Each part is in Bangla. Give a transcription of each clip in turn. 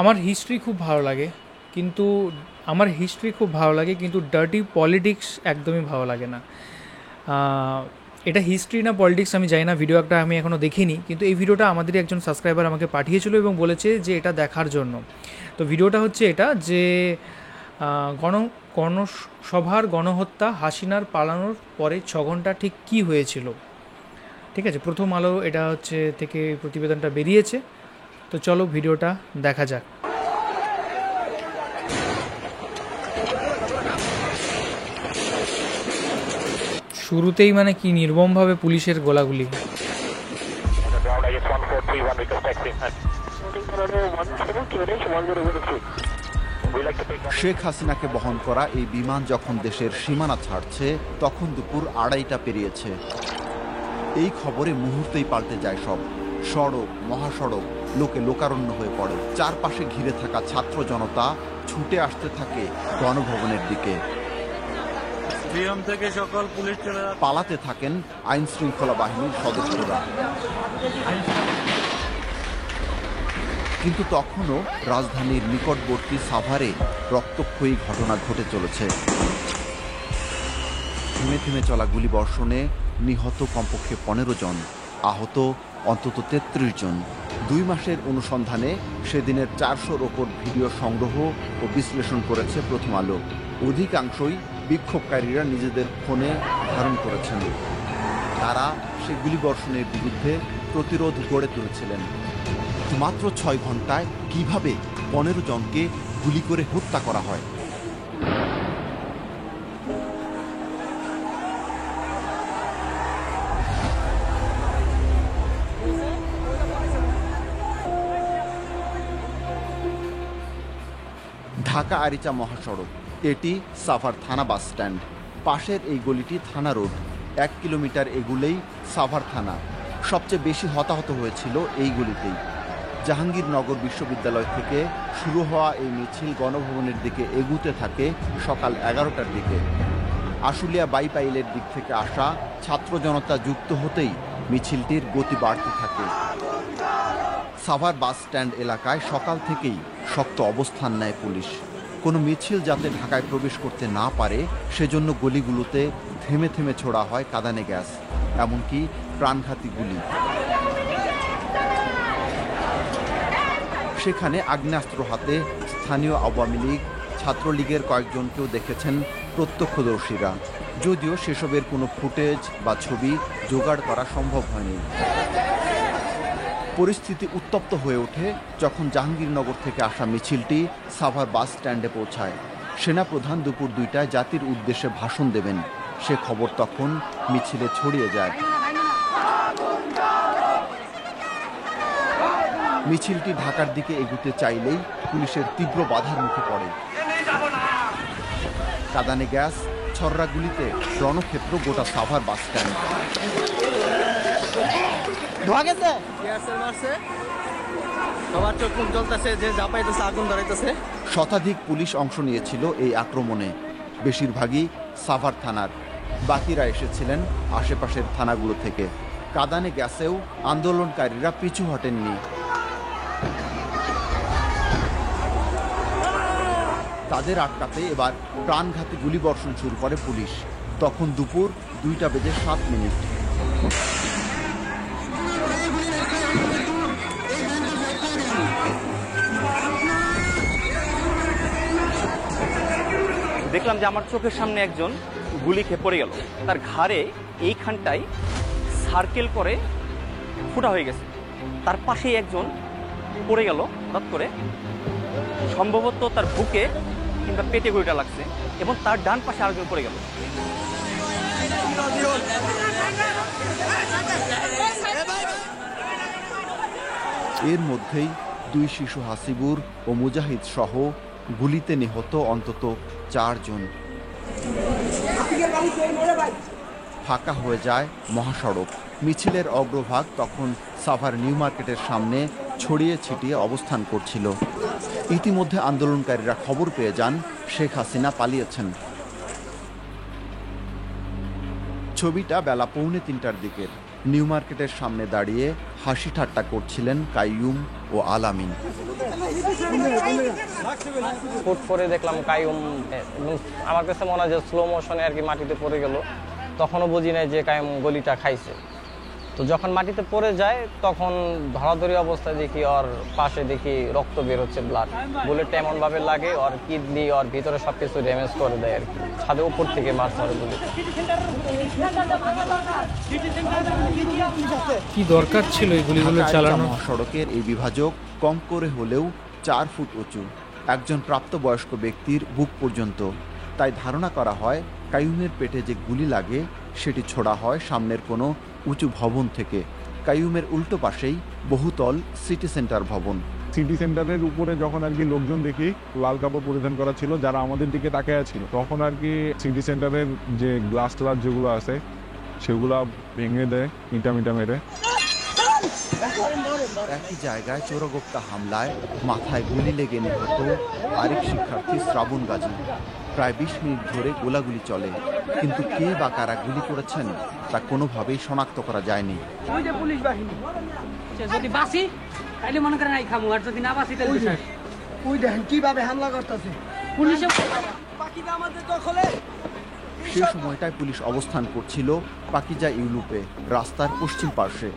আমার হিস্ট্রি খুব ভালো লাগে, কিন্তু ডার্টি পলিটিক্স একদমই ভালো লাগে না। এটা হিস্ট্রি না পলিটিক্স আমি জানি না, ভিডিও একটা আমি এখনও দেখিনি, কিন্তু এই ভিডিওটা আমাদেরই একজন সাবস্ক্রাইবার আমাকে পাঠিয়েছিল এবং বলেছে যে এটা দেখার জন্য। তো ভিডিওটা হচ্ছে এটা যে গণ গণসভার গণহত্যা, হাসিনার পালানোর পরে 6 ঘন্টা ঠিক কী হয়েছিল। ঠিক আছে, প্রথম আলো এটা হচ্ছে থেকে প্রতিবেদনটা বেরিয়েছে। তো চলো ভিডিওটা দেখা যাক। শুরুতেই মানে কি নির্মমভাবে পুলিশের গোলাগুলি। শেখ হাসিনাকে বহন করা এই বিমান যখন দেশের সীমানা ছাড়ছে তখন দুপুর 2:30টা পেরিয়েছে। এই খবরে মুহূর্তেই পাল্টে যায় সব। সড়ক, মহাসড়ক লোকে লোকারণ্য হয়ে পড়ে। চারপাশে ঘিরে থাকা ছাত্র জনতা ছুটে আসতে থাকে গণভবনের দিকে। পালাতে থাকেন আইন শৃঙ্খলা বাহিনীর সদস্যরা। কিন্তু তখনও রাজধানীর নিকটবর্তী সাভারে রক্তক্ষয়ী ঘটনা ঘটে চলেছে। থেমে থেমে চলা গুলিবর্ষণে নিহত কমপক্ষে 15 জন, আহত অন্তত 33 জন। 2 মাসের অনুসন্ধানে সেদিনের 400-র ওপর ভিডিও সংগ্রহ ও বিশ্লেষণ করেছে প্রথম আলো। অধিকাংশই বিক্ষোভকারীরা নিজেদের ফোনে ধারণ করেছেন। তারা সে গুলিবর্ষণের বিরুদ্ধে প্রতিরোধ গড়ে তুলেছিলেন। মাত্র 6 ঘন্টায় কিভাবে 15 জনকে গুলি করে হত্যা করা হয়? ঢাকা আরিচা মহাসড়ক, এটি সাভার থানা বাস স্ট্যান্ড। পাশের এই গলিটি থানা রোড। 1 কিলোমিটার এগুলেই সাভার থানা। সবচেয়ে বেশি হতাহত হয়েছিল এই গলিতেই। জাহাঙ্গীরনগর বিশ্ববিদ্যালয় থেকে শুরু হওয়া এই মিছিল গণভবনের দিকে এগুতে থাকে সকাল 11টার দিকে। আশুলিয়া বাইপাইলের দিক থেকে আসা ছাত্র জনতা যুক্ত হতেই মিছিলটির গতি বাড়তে থাকে। সাভার বাস স্ট্যান্ড এলাকায় সকাল থেকেই শক্ত অবস্থান নেয় পুলিশ। কোনো মিছিল যাতে ঢাকায় প্রবেশ করতে না পারে সেজন্য গলিগুলোতে থেমে থেমে ছোড়া হয় কাঁদানে গ্যাস, এমনকি প্রাণঘাতী গুলি। সেখানে আগ্নেয়াস্ত্র হাতে স্থানীয় আওয়ামী লীগ, ছাত্রলীগের কয়েকজনকেও দেখেছেন প্রত্যক্ষদর্শীরা, যদিও সেসবের কোনো ফুটেজ বা ছবি জোগাড় করা সম্ভব হয়নি। পরিস্থিতি উত্তপ্ত হয়ে ওঠে যখন জাহাঙ্গীরনগর থেকে আসা মিছিলটি সাভার বাস স্ট্যান্ডে পৌঁছায়। সেনাপ্রধান দুপুর 2টায় জাতির উদ্দেশ্যে ভাষণ দেবেন, সে খবর তখন মিছিলে ছড়িয়ে যায়। মিছিলটি ঢাকার দিকে এগুতে চাইলেই পুলিশের তীব্র বাধার মুখে পড়ে। কাঁদানে গ্যাস, ছররা গুলিতে রণক্ষেত্র গোটা সাভার বাস স্ট্যান্ড। শতাধিক পুলিশ অংশ নিয়েছিল এই আক্রমণে, বেশিরভাগই সাভার থানার। বাকিরা এসেছিলেন আশেপাশের থানাগুলো থেকে। কাঁদানে গ্যাসেও আন্দোলনকারীরা পিছু হটেননি। তাদের আটকাতে এবার প্রাণঘাতী গুলিবর্ষণ শুরু করে পুলিশ। তখন দুপুর 2:07। দেখলাম যে আমার চোখের সামনে একজন গুলি খেয়ে পড়ে গেল। তার ঘাড়ে এইখানটায় সার্কেল করে ফুটা হয়ে গেছে। তার পাশেই একজন পড়ে গেল হঠাৎ করে, সম্ভবত তার বুকে কিংবা পেটে গুলিটা লাগছে, এবং তার ডান পাশে আরেকজন পড়ে গেল। এর মধ্যেই 2 শিশু হাসিবুর ও মুজাহিদ সহ গুলিতে নিহত অন্তত 4 জন। ফাঁকা হয়ে যায় মহাসড়ক। মিছিলের অগ্রভাগ তখন সাভার নিউ মার্কেটের সামনে ছড়িয়ে ছিটিয়ে অবস্থান করছিল। ইতিমধ্যে আন্দোলনকারীরা খবর পেয়ে যান শেখ হাসিনা পালিয়েছেন। ছবিটা বেলা 2:45টার দিকের। নিউ মার্কেটের সামনে দাঁড়িয়ে হাসি ঠাট্টা করছিলেন কাইয়ুম ও আলামিন। ফুট করে দেখলাম কাইয়ুম, আমার কাছে মনে হয় যে স্লো মোশনে আর কি মাটিতে পড়ে গেল। তখনও বুঝি নাই যে কাইয়ুম গলিটা খাইছে। তো যখন মাটিতে পড়ে যায় তখন ধরাধরি অবস্থায় দেখি ওর পাশে দেখি রক্ত বের হচ্ছে, ব্লাড। বুলেটটা এমনভাবে লাগে ওর কিডনি, ওর ভিতরে সব কিছু ড্যামেজ করে দেয় আর কি। ছাদের উপর থেকে মারছে ওর বুলেট। কি দরকার ছিল এই গুলিগুলো চালানো? মহাসড়কের এই বিভাজক কম করে হলেও 4 ফুট উঁচু, একজন প্রাপ্তবয়স্ক ব্যক্তির বুক পর্যন্ত। তাই ধারণা করা হয় কাইয়ুমের পেটে যে গুলি লাগে সেটি ছোড়া হয় সামনের কোনো উঁচু ভবন থেকে। কাইয়ুমের উল্টো পাশেই বহুতল সিটি সেন্টার ভবন। সিটি সেন্টারের উপরে যখন আর কি লোকজন দেখি লাল কাপড় পরিধান করা ছিল, যারা আমাদের দিকে তাকায় ছিল, তখন আর কি সিটি সেন্টারের যে গ্লাস ট্লাস যেগুলো আছে সেগুলো ভেঙে দেয় ইটা মেরে। একই জায়গায় চোরাগোপ্তা হামলায় মাথায় গুলি লেগে নিহত আরেক শিক্ষার্থী শ্রাবণ গাজী। প্রায় 20 মিনিট ধরে গোলাগুলি চলে, কিন্তু কে বা কারা গুলি করেছেন তা কোনোভাবেই শনাক্ত করা যায়নি। পুলিশ বাহিনী যদি বাসি তাইলে মনে করেন এই খামু, আর যদি না বাসি তাহলে ওই দেখেন কিভাবে হামলা করতেছে পুলিশে। বাকিটা আমাদের দখলে। সে সময়টায় পুলিশ অবস্থান করছিল পাকিজা ইউলুপে, রাস্তার পশ্চিম পার্শ্বে।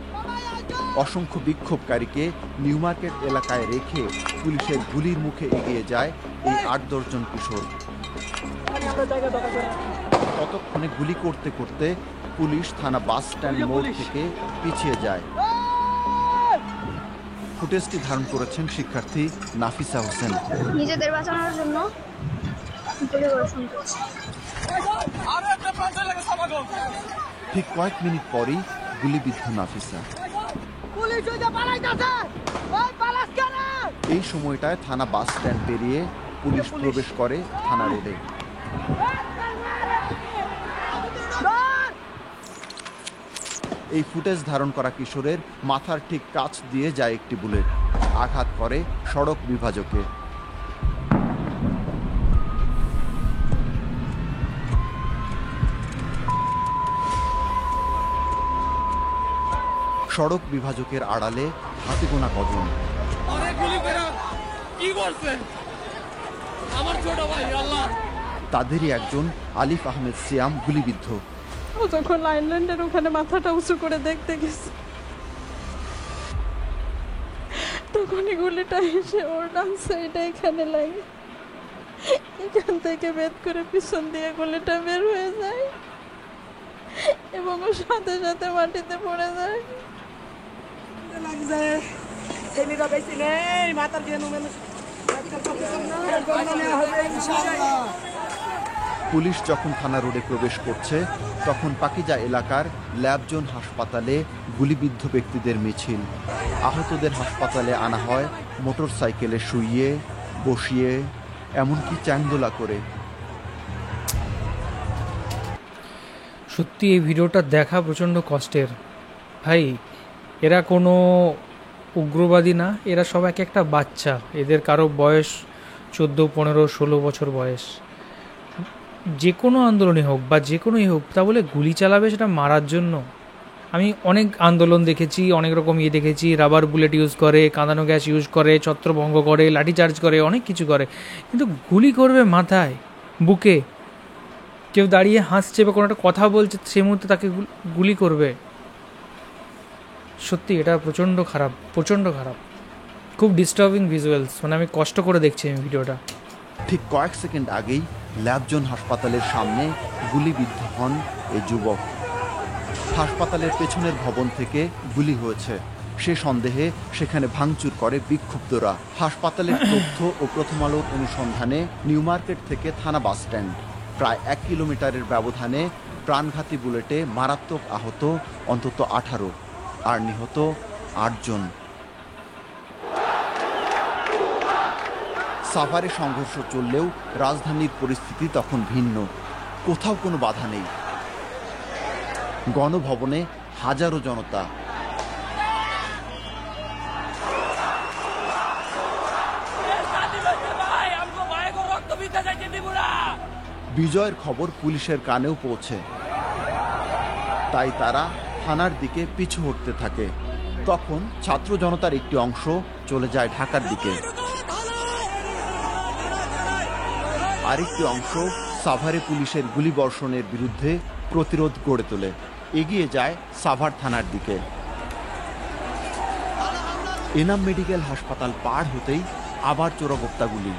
অসংখ্য বিক্ষোভকারীকে নিউ মার্কেট এলাকায় রেখে পুলিশের গুলির মুখে এগিয়ে যায় এই 8-10 জন কিশোর। ততক্ষণে গুলি করতে করতে পুলিশ থানা বাস স্ট্যান্ড মোড় থেকে পিছিয়ে যায়। ফুটেজটি ধারণ করেছেন শিক্ষার্থী নাফিসা হোসেন। নিজেদের বাঁচানোর জন্য ঠিক কয়েক মিনিট পরই গুলিবিদ্ধ নাফিসা। এই সময়টায় থানা বাস স্ট্যান্ড পেরিয়ে পুলিশ প্রবেশ করে থানা রোডে। এই ফুটেজ ধারণ করা কিশোরের মাথার ঠিক কাছ দিয়ে যায় একটি বুলেট, আঘাত করে সড়ক বিভাজকে। সড়ক বিভাজকের আড়ালে হাতে গোনা কজন। তাদেরই একজন আলিফ আহমেদ সিয়াম গুলিবিদ্ধ। ও যখন আইল্যান্ডের ওখানে মাথাটা উঁচু করে দেখতে গেছে, তখনই গুলিটা এসে ওর ডান সাইডে এখানে লাগে। এখান থেকে বেদ করে পিছন দিয়ে গুলিটা বের হয়ে যায় এবং ওর সাথে সাথে মাটিতে পড়ে যায়। পুলিশ যখন থানা রোডে প্রবেশ করছে তখন পাকিজা এলাকার ল্যাবজোন হাসপাতালে গুলিবিদ্ধ ব্যক্তিদের মিছিল। আহতদের হাসপাতালে আনা হয় মোটর সাইকেলে শুইয়ে বসিয়ে, এমনকি চ্যাংদোলা করে। সত্যি এই ভিডিওটা দেখা প্রচণ্ড কষ্টের। ভাই, এরা কোনো উগ্রবাদী না, এরা সব এক একটা বাচ্চা। এদের কারো বয়স 14, 15, 16 বছর বয়স। যে কোনো আন্দোলনই হোক বা যে কোনোই হোক, তা বলে গুলি চালাবে সেটা মারার জন্য? আমি অনেক আন্দোলন দেখেছি, অনেক রকম দেখেছি। রাবার বুলেট ইউজ করে, কাঁদানো গ্যাস ইউজ করে, ছত্রভঙ্গ করে, লাঠিচার্জ করে, অনেক কিছু করে, কিন্তু গুলি করবে মাথায়, বুকে। কেউ দাঁড়িয়ে হাসছে বা কোনো একটা কথা বলছে, সে মুহূর্তে তাকে গুলি করবে। সত্যি এটা প্রচণ্ড খারাপ, প্রচণ্ড খারাপ, খুব ডিস্টার্বিং ভিজুয়ালস। মানে আমি কষ্ট করে দেখছি এই ভিডিওটা। ঠিক কয়েক সেকেন্ড আগেই ল্যাবজোন হাসপাতালের সামনে গুলিবিদ্ধ হন এই যুবক। হাসপাতালের পেছনের ভবন থেকে গুলি হয়েছে সে সন্দেহে সেখানে ভাঙচুর করে বিক্ষুব্ধরা। হাসপাতালের তথ্য ও প্রথম আলোর অনুসন্ধানে নিউ মার্কেট থেকে থানা বাস স্ট্যান্ড প্রায় 1 কিলোমিটারের ব্যবধানে প্রাণঘাতী বুলেটে মারাত্মক আহত অন্তত 18 আর নিহত 8 জন। সাভারে সংঘর্ষ চললেও রাজধানীর পরিস্থিতি তখন ভিন্ন। কোথাও কোনো বাধা নেই। গণভবনে হাজারো জনতা। বিজয়ের খবর পুলিশের কানেও পৌঁছে, তাই তারা থানার দিকে পিছু হটতে থাকে। তখন ছাত্র জনতার একটি অংশ চলে যায় ঢাকার দিকে, আরেকটি অংশ সাভারে পুলিশের গুলিবর্ষণের বিরুদ্ধে প্রতিরোধ গড়ে তোলে, এগিয়ে যায় সাভার থানার দিকে। এনাম মেডিকেল হাসপাতাল পার হতেই আবার চোরাগোপ্তা গুলি।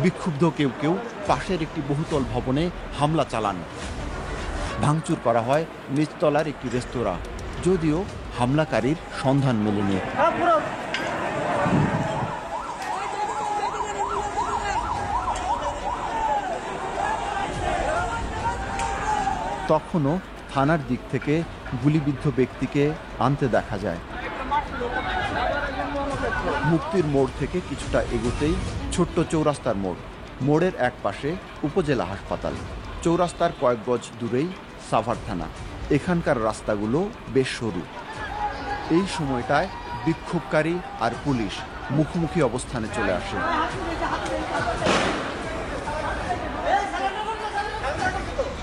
বিক্ষুব্ধ কেউ কেউ পাশের একটি বহুতল ভবনে হামলা চালান। ভাঙচুর করা হয় নিচতলার একটি রেস্তোরাঁ, যদিও হামলাকারীর সন্ধান মেলেনি। তখনও থানার দিক থেকে গুলিবিদ্ধ ব্যক্তিকে আনতে দেখা যায়। মুক্তির মোড় থেকে কিছুটা এগোতেই ছোট্ট চৌরাস্তার মোড়, মোড়ের এক পাশে উপজেলা হাসপাতাল, চৌরাস্তার কয়েক গজ দূরেই সাভার থানা। এখানকার রাস্তাগুলো বেশ সরু। এই সময়টায় বিক্ষোভকারী আর পুলিশ মুখোমুখি অবস্থানে চলে আসে।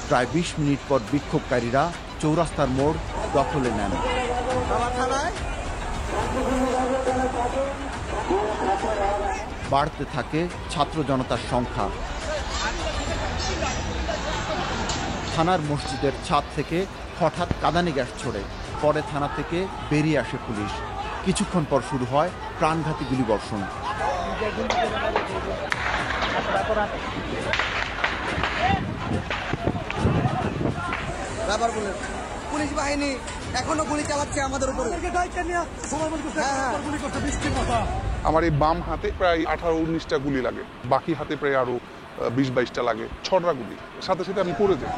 প্রায় 20 মিনিট পর বিক্ষোভকারীরা চৌরাস্তার মোড় দখলে নেন। বাড়তে থাকে ছাত্র জনতার সংখ্যা। থানার মসজিদের ছাদ থেকে হঠাৎ কাঁদানে গ্যাস ছোড়ে, পরে থানা থেকে বেরিয়ে আসে পুলিশ। কিছুক্ষণ পর শুরু হয় প্রাণঘাতী গুলিবর্ষণ। পুলিশ বাহিনী এখনো গুলি চালাচ্ছে আমাদের উপরে। আমার এই বাম হাতে প্রায় 18-19টা গুলি লাগে, বাকি হাতে প্রায় আরো 20-22টা লাগে, 6টা গুলি। সাথে সাথে আমি পড়ে যাই।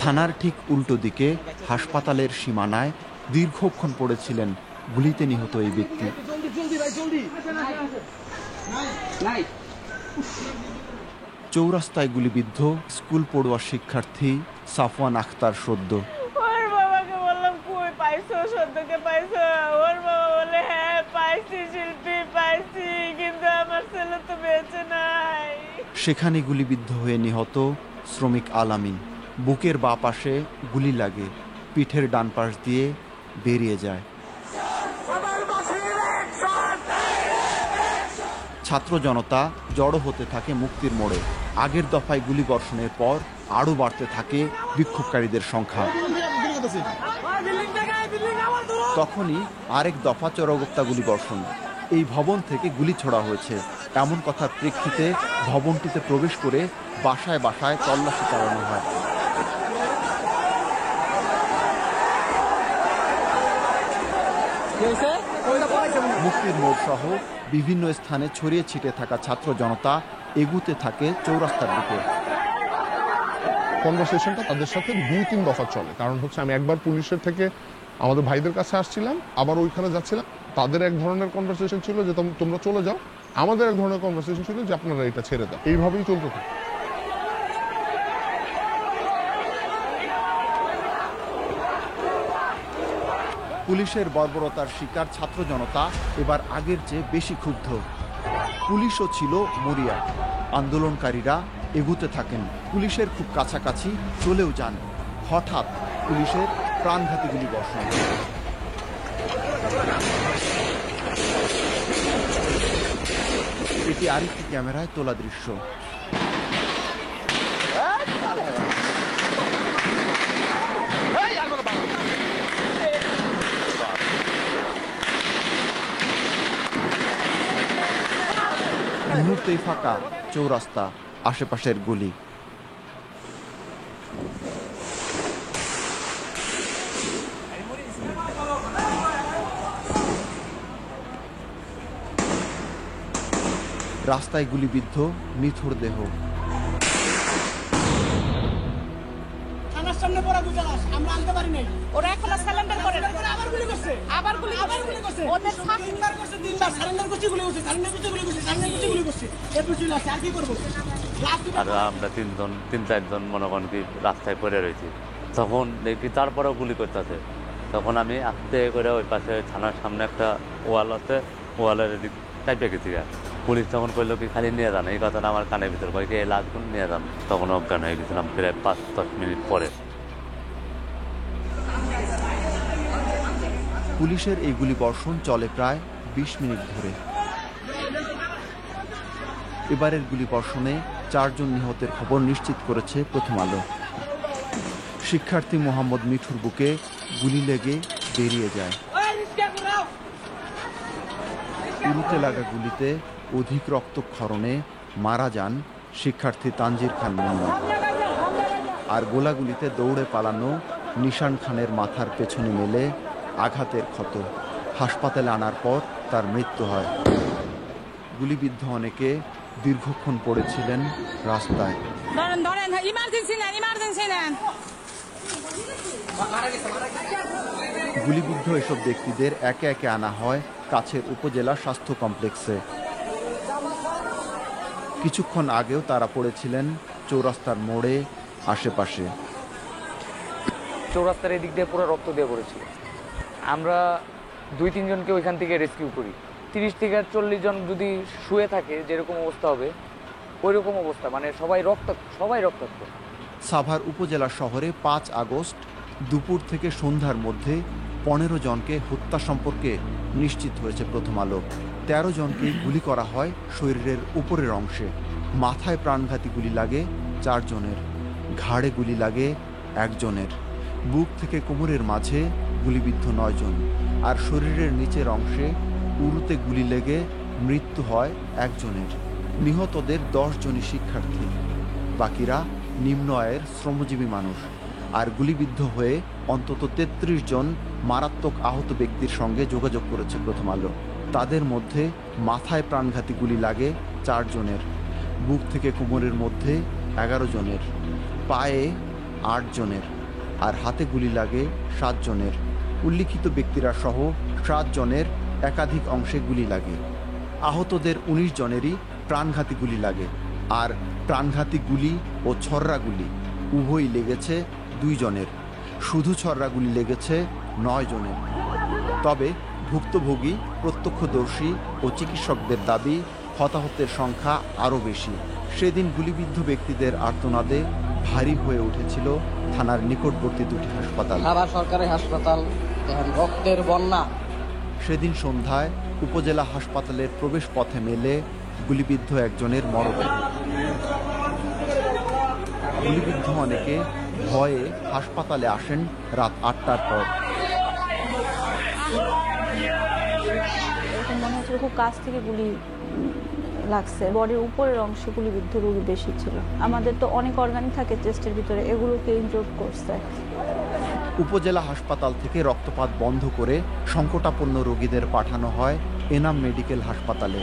থানার ঠিক উল্টো দিকে হাসপাতালের সীমানায় দীর্ঘক্ষণ পড়েছিলেন গুলিতে নিহত এই ব্যক্তি। চৌরাস্তায় গুলিবিদ্ধ স্কুল পড়ুয়া শিক্ষার্থী সাফওয়ান আখতার সদ্য। ওর বাবাকে বললাম কই পাইছো, সদ্যকে পাইছো? ওর বাবা বলে হ্যাঁ পাইছি শিল্পী, পাইছি, কিন্তু আমার ছেলে তো বেঁচে নাই। সেখানে গুলিবিদ্ধ হয়ে নিহত শ্রমিক আলামিন। বুকের বাঁ পাশে গুলি লাগে, পিঠের ডান পাশ দিয়ে বেরিয়ে যায়। ছাত্র জনতা জড়ো হতে থাকে মুক্তির মোড়ে। আগের দফায় গুলিবর্ষণের পর আরও বাড়তে থাকে বিক্ষোভকারীদের সংখ্যা। তখনই আরেক দফা চোরাগোপ্তা গুলিবর্ষণ। এই ভবন থেকে গুলি ছোড়া হয়েছে এমন কথার প্রেক্ষিতে ভবনটিতে প্রবেশ করে বাসায় বাসায় তল্লাশি চালানো হয়। মুক্তির মোড় সহ বিভিন্ন স্থানে ছড়িয়ে ছিটে থাকা ছাত্র জনতা এগুতে থাকে চৌরাস্তার দিকে। কনভারসেশনটা তাদের সাথে 2-3 দফা চলে, কারণ হচ্ছে আমি একবার পুলিশের থেকে আমাদের ভাইদের কাছে আসছিলাম, আবার ওইখানে যাচ্ছিলাম। তাদের এক ধরনের কনভারসেশন ছিল যে তোমরা চলে যাও, আমাদের এক ধরনের কনভারসেশন ছিল যে আপনারা এটা ছেড়ে দাও। এইভাবেই চলতে থাকে। পুলিশের বর্বরতার শিকার ছাত্র জনতা এবার আগের চেয়ে বেশি ক্ষুব্ধ। পুলিশও ছিল মরিয়া। আন্দোলনকারীরা এগুতে থাকেন, পুলিশের খুব কাছাকাছি চলেও যান। হঠাৎ পুলিশের প্রাণঘাতী গুলিবর্ষণ। এটি আরেকটি ক্যামেরায় তোলা দৃশ্য। মুহূর্তেই ফাঁকা চৌরাস্তা, আশেপাশের গুলি। রাস্তায় গুলিবিদ্ধ নিথর দেহ। সামনে পড়া গুজারাস আমরা আনতে পারি নাই। ওরা এখন সারেন্ডার করে, আবার গুলি করছে, আবার গুলি করছে। ওদের সারেন্ডার করছে, 3 বার সারেন্ডার করছে, গুলি করছে, সারেন্ডার করছে, গুলি করছে, সারেন্ডার করছে, গুলি করছে। এরপর চলে আসছে, আর কি করব? আর আমরা 3-4জন মনে করেন কি রাস্তায় পড়ে রয়েছি। তখন দেখি তারপরেও গুলি করতেছে। তখন আমি আস্তে করে ওই পাশে থানার সামনে একটা ওয়াল আছে, ওয়ালের দিক টাইপে গেছি। পুলিশ তখন কইলো কি খালি নিয়ে যান, এই কথাটা আমার কানের ভিতর কয়েক লাশগুলো নিয়ে যান। তখন অজ্ঞান হয়ে গেছিলাম প্রায় 5-10 মিনিট পরে। পুলিশের এই গুলিবর্ষণ চলে প্রায় 20 মিনিট ধরে। এবারের গুলিবর্ষণে 4 জন নিহতের খবর নিশ্চিত করেছে প্রথম আলো। শিক্ষার্থী মোহাম্মদ মিঠুর বুকে গুলি লেগে বেরিয়ে যায়। উরুতে লাগা গুলিতে অধিক রক্তক্ষরণে মারা যান শিক্ষার্থী তানজির খান মুন্না। আর গোলাগুলিতে দৌড়ে পালানো নিশান খানের মাথার পেছনে মেলে আঘাতের ক্ষত। হাসপাতালে আনার পর তার মৃত্যু হয়। গুলিবিদ্ধ অনেকে দীর্ঘক্ষণ পড়েছিলেন রাস্তায়। গুলিবিদ্ধ এসব ব্যক্তিদের একে একে আনা হয় কাছের উপজেলা স্বাস্থ্য কমপ্লেক্সে। কিছুক্ষণ আগেও তারা পড়েছিলেন চৌরাস্তার মোড়ে আশেপাশে। চৌরাস্তার এদিক দিয়ে পুরো রক্ত দিয়ে পড়েছিল। আমরা 2-3 জনকে ওইখান থেকে রেস্কিউ করি। 30 থেকে 40 জন যদি শুয়ে থাকে যেরকম অবস্থা হবে ওই রকম অবস্থা, মানে সবাই রক্তাক্ত। সাভার উপজেলা শহরে 5 আগস্ট দুপুর থেকে সন্ধ্যার মধ্যে 15 জনকে হত্যা সম্পর্কে নিশ্চিত হয়েছে প্রথম আলো। 13 জনকে গুলি করা হয় শরীরের উপরের অংশে। মাথায় প্রাণঘাতী গুলি লাগে 4 জনের, ঘাড়ে গুলি লাগে 1 জনের, বুক থেকে কোমরের মাঝে গুলিবিদ্ধ 9 জন, আর শরীরের নিচের অংশে উরুতে গুলি লেগে মৃত্যু হয় 1 জনের। নিহতদের 10 জনই শিক্ষার্থী, বাকিরা নিম্ন আয়ের শ্রমজীবী মানুষ। আর গুলিবিদ্ধ হয়ে অন্তত 33 জন মারাত্মক আহত ব্যক্তির সঙ্গে যোগাযোগ করেছে প্রথম আলো। তাদের মধ্যে মাথায় প্রাণঘাতী গুলি লাগে 4 জনের, বুক থেকে কোমরের মধ্যে 11 জনের, পায়ে 8 জনের, আর হাতে গুলি লাগে 7 জনের। উল্লিখিত ব্যক্তিরা সহ 7 জনের একাধিক অংশে গুলি লাগে। আহতদের 19 জনেরই প্রাণঘাতী গুলি লাগে, আর প্রাণঘাতী গুলি ও ছররা গুলি উভয়ই লেগেছে 2 জনের। শুধু ছররা গুলি লেগেছে 9 জনের। তবে ভুক্তভোগী, প্রত্যক্ষদর্শী ও চিকিৎসকদের দাবি হতাহতের সংখ্যা আরও বেশি। সেদিন গুলিবিদ্ধ ব্যক্তিদের আর্তনাদে ভারী হয়ে উঠেছিল থানার নিকটবর্তী 2টি হাসপাতাল। সরকারি হাসপাতাল, রক্তের বন্যা। সেদিন সন্ধ্যায় উপজেলা হাসপাতালের প্রবেশ পথে মেলে গুলিবিদ্ধ একজনের মরদেহ। গুলিবিদ্ধ অনেকে ভয়ে হাসপাতালে আসেন রাত 8টার পর। মনে হচ্ছে খুব কাছ থেকে গুলি লাগছে, বডির উপরের অংশে গুলিবিদ্ধ রোগী বেশি ছিল। আমাদের তো অনেক অর্গান থাকে চেস্টের ভিতরে, এগুলোকে ইনজোর্ড করছে। উপজেলা হাসপাতাল থেকে রক্তপাত বন্ধ করে সংকটাপন্ন রোগীদের পাঠানো হয় এনাম মেডিকেল হাসপাতালে।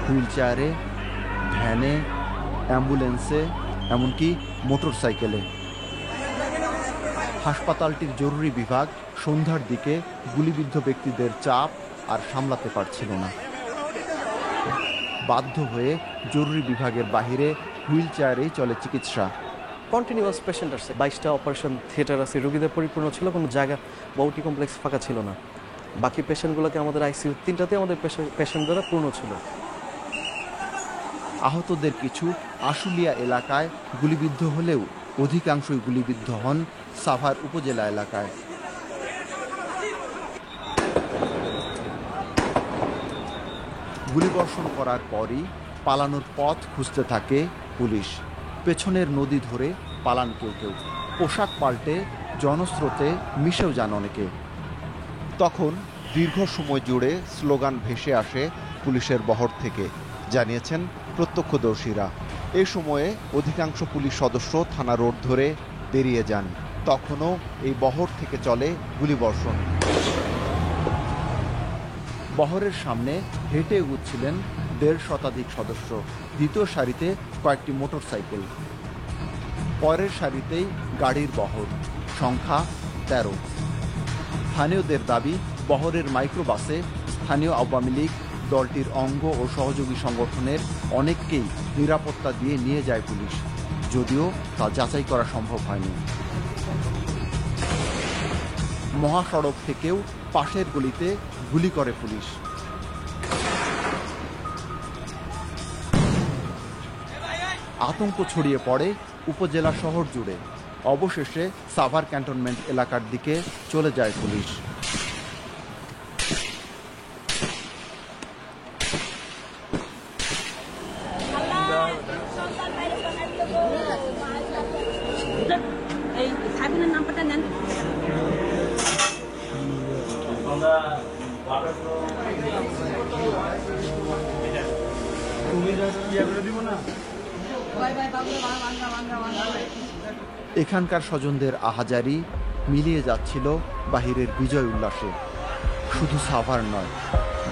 হুইল চেয়ারে, ভ্যানে, অ্যাম্বুলেন্সে, এমনকি মোটরসাইকেলে। হাসপাতালটির জরুরি বিভাগ সন্ধ্যার দিকে গুলিবিদ্ধ ব্যক্তিদের চাপ আর সামলাতে পারছিল না। বাধ্য হয়ে জরুরি বিভাগের বাহিরে হুইল চেয়ারেই চলে চিকিৎসা। কন্টিনিউয়াস পেশেন্ট আসছে, 22টা অপারেশন থিয়েটার আছে, রোগীদের পরিপূর্ণ ছিল, কোনো জায়গা বা ওটি কমপ্লেক্স ফাঁকা ছিল না। বাকি পেশেন্টগুলোকে আমাদের আইসিইউ 3টাতে আমাদের পেশেন্ট দ্বারা পূর্ণ ছিল। আহতদের কিছু আশুলিয়া এলাকায় গুলিবিদ্ধ হলেও অধিকাংশই গুলিবিদ্ধ হন সাভার উপজেলা এলাকায়। গুলিবর্ষণ করার পরই পালানোর পথ খুঁজতে থাকে পুলিশ। পেছনের নদী ধরে পালান কেউ কেউ, পোশাক পাল্টে জনস্রোতে মিশেও যান অনেকে। তখন দীর্ঘ সময় জুড়ে স্লোগান ভেসে আসে পুলিশের বহর থেকে, জানিয়েছেন প্রত্যক্ষদর্শীরা। এ সময়ে অধিকাংশ পুলিশ সদস্য থানা রোড ধরে বেরিয়ে যান। তখনও এই বহর থেকে চলে গুলিবর্ষণ। বহরের সামনে হেঁটে এগুচ্ছিলেন 1.5 শতাধিক সদস্য। দ্বিতীয় সারিতে কয়েকটি মোটরসাইকেল, পরের সারিতেই গাড়ির বহর, সংখ্যা 13। স্থানীয়দের দাবি, বহরের মাইক্রোবাসে স্থানীয় আওয়ামী লীগ দলটির অঙ্গ ও সহযোগী সংগঠনের অনেককেই নিরাপত্তা দিয়ে নিয়ে যায় পুলিশ, যদিও তা যাচাই করা সম্ভব হয়নি। মহাসড়ক থেকেও পাশের গলিতে গুলি করে পুলিশ। আতঙ্ক ছড়িয়ে পড়ে উপজেলা শহর জুড়ে। অবশেষে সাভার ক্যান্টনমেন্ট এলাকার দিকে চলে যায় পুলিশ। এই সাইফুলের নাম্বারটা নেন। এখানকার স্বজনদের আহাজারি মিলিয়ে যাচ্ছিল বাহিরের বিজয় উল্লাসে। শুধু সাভার নয়,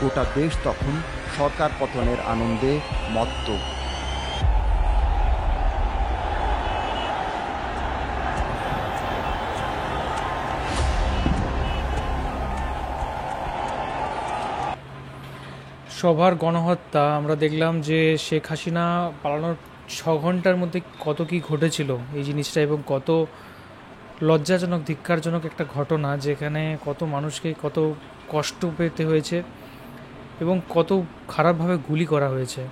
গোটা দেশ তখন সরকার পতনের আনন্দে মত্ত। সভার গণহত্যা আমরা দেখলাম যে শেখ হাসিনা পালানোর 6 ঘন্টার মধ্যে কত কি ঘটেছিল এই জিনিসটা, এবং কত লজ্জাজনক ধিক্কারজনক একটা ঘটনা, যেখানে কত মানুষকে কত কষ্ট পেতে হয়েছে এবং কত খারাপভাবে গুলি করা হয়েছে।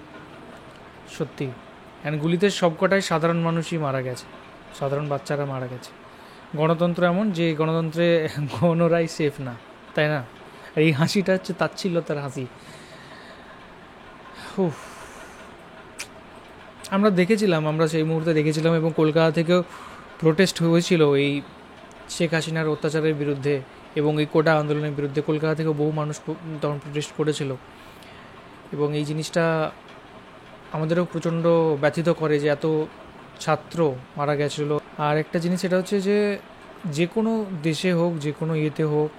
সত্যি, অ্যান্ড গুলিতে সবকটাই সাধারণ মানুষই মারা গেছে, সাধারণ বাচ্চারা মারা গেছে। গণতন্ত্র এমন যে গণতন্ত্রে গণরাই সেফ না, তাই না? আর এই হাসিটা হচ্ছে তাচ্ছিল্যতার হাসি। আমরা দেখেছিলাম, আমরা সেই মুহূর্তে দেখেছিলাম, এবং কলকাতা থেকেও প্রোটেস্ট হয়েছিল এই শেখ হাসিনার অত্যাচারের বিরুদ্ধে এবং এই কোটা আন্দোলনের বিরুদ্ধে। কলকাতা থেকেও বহু মানুষ তখন প্রোটেস্ট করেছিল, এবং এই জিনিসটা আমাদেরও প্রচণ্ড ব্যথিত করে যে এত ছাত্র মারা গেছিলো। আর একটা জিনিস এটা হচ্ছে যে কোনো দেশে হোক, যে কোনো ইয়েতে হোক,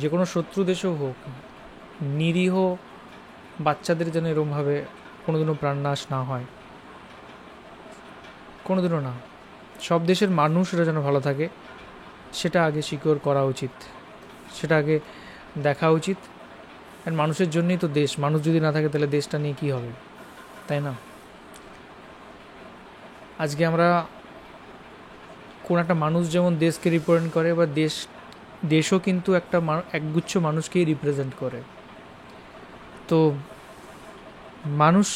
যে কোনো শত্রু দেশেও হোক, নিরীহ বাচ্চাদের যেন এরকমভাবে কোনোদিনও প্রাণনাশ না হয়, কোনোদিনও না। সব দেশের মানুষরা যেন ভালো থাকে, সেটা আগে সিকিউর করা উচিত, সেটা আগে দেখা উচিত। আর মানুষের জন্যই তো দেশ, মানুষ যদি না থাকে তাহলে দেশটা নিয়ে কী হবে, তাই না? আজকে আমরা কোন একটা মানুষ যেমন দেশকে রিপ্রেজেন্ট করে, বা দেশও কিন্তু একগুচ্ছ মানুষকেই রিপ্রেজেন্ট করে। তো মানুষ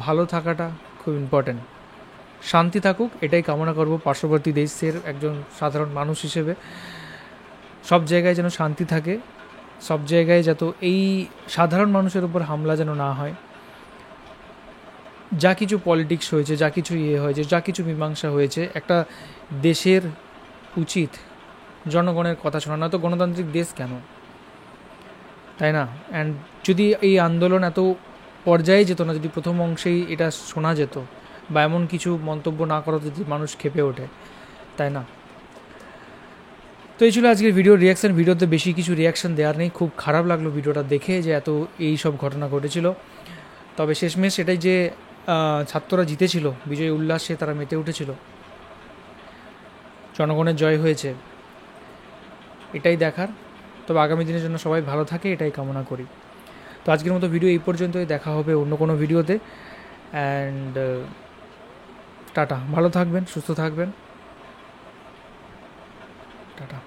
ভালো থাকাটা খুব ইম্পর্ট্যান্ট। শান্তি থাকুক, এটাই কামনা করব পার্শ্ববর্তী দেশের একজন সাধারণ মানুষ হিসেবে। সব জায়গায় যেন শান্তি থাকে, সব জায়গায় যত এই সাধারণ মানুষের উপর হামলা যেন না হয়। যা কিছু পলিটিক্স হয়েছে, যা কিছু হয়েছে, যা কিছু মীমাংসা হয়েছে, একটা দেশের উচিত জনগণের কথা শোনা, না তো গণতান্ত্রিক দেশ কেন, তাই না? অ্যান্ড যদি এই আন্দোলন এত পর্যায়ে যেত না, যদি প্রথম অংশেই এটা শোনা যেত, বা এমন কিছু মন্তব্য না করা যদি মানুষ ক্ষেপে ওঠে, তাই না? তো এই ছিল আজকের রিয়াকশান। ভিডিওতে বেশি কিছু রিয়াকশান দেওয়ার নেই। খুব খারাপ লাগলো ভিডিওটা দেখে যে এত এই সব ঘটনা ঘটেছিল। তবে শেষমেশ এটাই যে ছাত্ররা জিতেছিল, বিজয় উল্লাসে তারা মেতে উঠেছিল, জনগণের জয় হয়েছে, এটাই দেখার। তবে আগামী দিনের জন্য সবাই ভালো থাকে, এটাই কামনা করি। তো আজকের মতো ভিডিও এই পর্যন্তই, দেখা হবে অন্য কোনো ভিডিওতে। অ্যান্ড টাটা, ভালো থাকবেন, সুস্থ থাকবেন, টাটা।